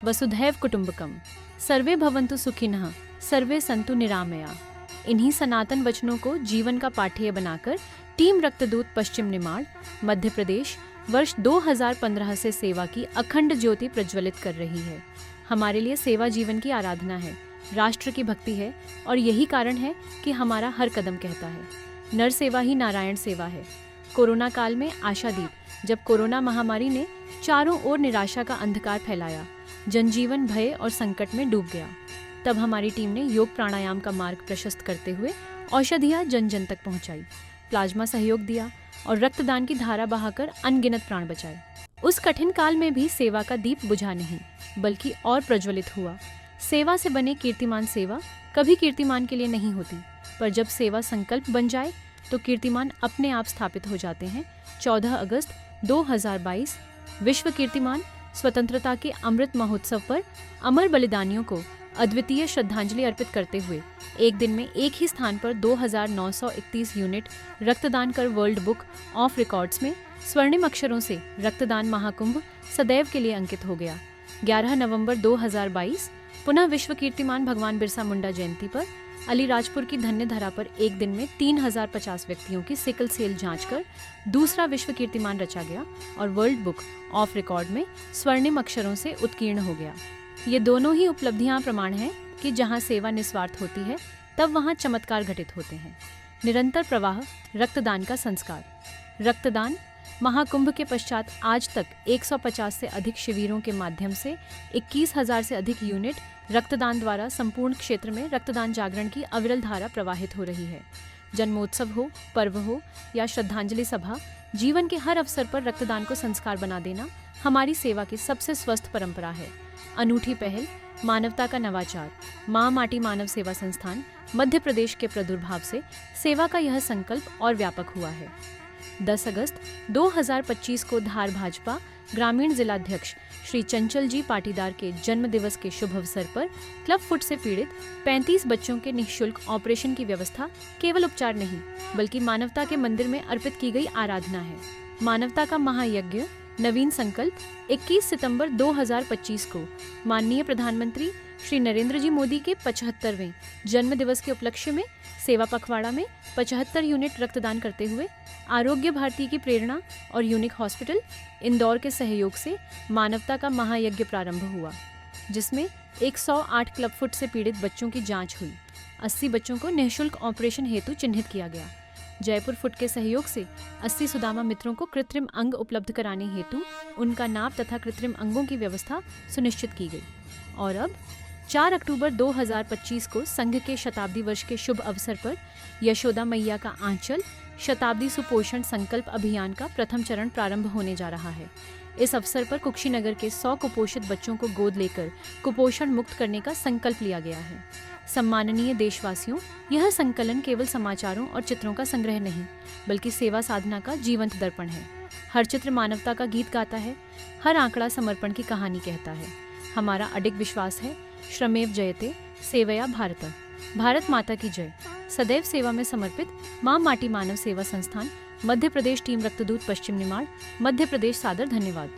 वसुधैव कुटुंबकम, सर्वे भवन्तु सुखिनः, सर्वे संतु निरामया। इन्हीं सनातन वचनों को जीवन का पाठेय बनाकर टीम रक्तदूत पश्चिम निमाड़, मध्य प्रदेश वर्ष 2015 से सेवा की अखंड ज्योति प्रज्वलित कर रही है। हमारे लिए सेवा जीवन की आराधना है, राष्ट्र की भक्ति है और यही कारण है कि हमारा हर कदम कहता है, नर सेवा ही नारायण सेवा है। कोरोना काल में आशादीप, जब कोरोना महामारी ने चारों ओर निराशा का अंधकार फैलाया, जनजीवन भय और संकट में डूब गया, तब हमारी टीम ने योग प्राणायाम का मार्ग प्रशस्त करते हुए औषधियाँ जन जन तक पहुँचाई, प्लाज्मा सहयोग दिया और रक्तदान की धारा बहाकर अनगिनत प्राण बचाए। उस कठिन काल में भी सेवा का दीप बुझा नहीं, बल्कि और प्रज्वलित हुआ। सेवा से बने कीर्तिमान सेवा कभी कीर्तिमान के लिए नहीं होती, पर जब सेवा संकल्प बन जाए तो कीर्तिमान अपने आप स्थापित हो जाते हैं। 14 अगस्त 2022 विश्व कीर्तिमान स्वतंत्रता के अमृत महोत्सव पर अमर बलिदानियों को अद्वितीय श्रद्धांजलि अर्पित करते हुए एक दिन में एक ही स्थान पर 2931 यूनिट रक्तदान कर वर्ल्ड बुक ऑफ रिकॉर्ड्स में स्वर्णिम अक्षरों से रक्तदान महाकुंभ सदैव के लिए अंकित हो गया। 11 नवंबर 2022 पुनः विश्व कीर्तिमान भगवान बिरसा मुंडा जयंती पर अलीराजपुर की धन्य धरा पर एक दिन में 3050 व्यक्तियों की सिकल सेल जांच कर दूसरा विश्व कीर्तिमान रचा गया और वर्ल्ड बुक ऑफ रिकॉर्ड में स्वर्णिम अक्षरों से उत्कीर्ण हो गया। ये दोनों ही उपलब्धियां प्रमाण हैं कि जहां सेवा निस्वार्थ होती है तब वहां चमत्कार घटित होते हैं। निरंतर प्रवाह, रक्तदान का संस्कार। रक्तदान महाकुंभ के पश्चात आज तक 150 से अधिक शिविरों के माध्यम से 21,000 से अधिक यूनिट रक्तदान द्वारा संपूर्ण क्षेत्र में रक्तदान जागरण की अविरल धारा प्रवाहित हो रही है। जन्मोत्सव हो, पर्व हो या श्रद्धांजलि सभा, जीवन के हर अवसर पर रक्तदान को संस्कार बना देना हमारी सेवा की सबसे स्वस्थ परंपरा है। अनूठी पहल, मानवता का नवाचार, माँ माटी मानव सेवा संस्थान मध्य प्रदेश के प्रादुर्भाव से सेवा का यह संकल्प और व्यापक हुआ है। 10 अगस्त 2025 को धार भाजपा ग्रामीण जिलाध्यक्ष श्री चंचल जी पाटीदार के जन्म दिवस के शुभ अवसर पर क्लब फुट से पीड़ित 35 बच्चों के निःशुल्क ऑपरेशन की व्यवस्था केवल उपचार नहीं, बल्कि मानवता के मंदिर में अर्पित की गई आराधना है। मानवता का महायज्ञ नवीन संकल्प 21 सितंबर 2025 को माननीय प्रधानमंत्री श्री नरेंद्र जी मोदी के 75वें जन्म दिवस के उपलक्ष्य में सेवा पखवाड़ा में 75 यूनिट रक्तदान करते हुए आरोग्य भारती की प्रेरणा और यूनिक हॉस्पिटल इंदौर के सहयोग से मानवता का महायज्ञ प्रारंभ हुआ, जिसमें 108 क्लब फुट से पीड़ित बच्चों की जांच हुई। 80 बच्चों को निःशुल्क ऑपरेशन हेतु चिन्हित किया गया। जयपुर फुट के सहयोग से 80 सुदामा मित्रों को कृत्रिम अंग उपलब्ध कराने हेतु उनका नाप तथा कृत्रिम अंगों की व्यवस्था सुनिश्चित की गई। और अब 4 अक्टूबर 2025 को संघ के शताब्दी वर्ष के शुभ अवसर पर यशोदा मैया का आंचल शताब्दी सुपोषण संकल्प अभियान का प्रथम चरण प्रारंभ होने जा रहा है। इस अवसर पर कुक्षीनगर के 100 कुपोषित बच्चों को गोद लेकर कुपोषण मुक्त करने का संकल्प लिया गया है। सम्माननीय देशवासियों, यह संकलन केवल समाचारों और चित्रों का संग्रह नहीं, बल्कि सेवा साधना का जीवंत दर्पण है। हर चित्र मानवता का गीत गाता है, हर आंकड़ा समर्पण की कहानी कहता है। हमारा अडिग विश्वास है, श्रमेव जयते, सेवया भारत। भारत माता की जय। सदैव सेवा में समर्पित माँ माटी मानव सेवा संस्थान मध्य प्रदेश टीम रक्तदूत पश्चिम निमाड़, मध्य प्रदेश सादर धन्यवाद।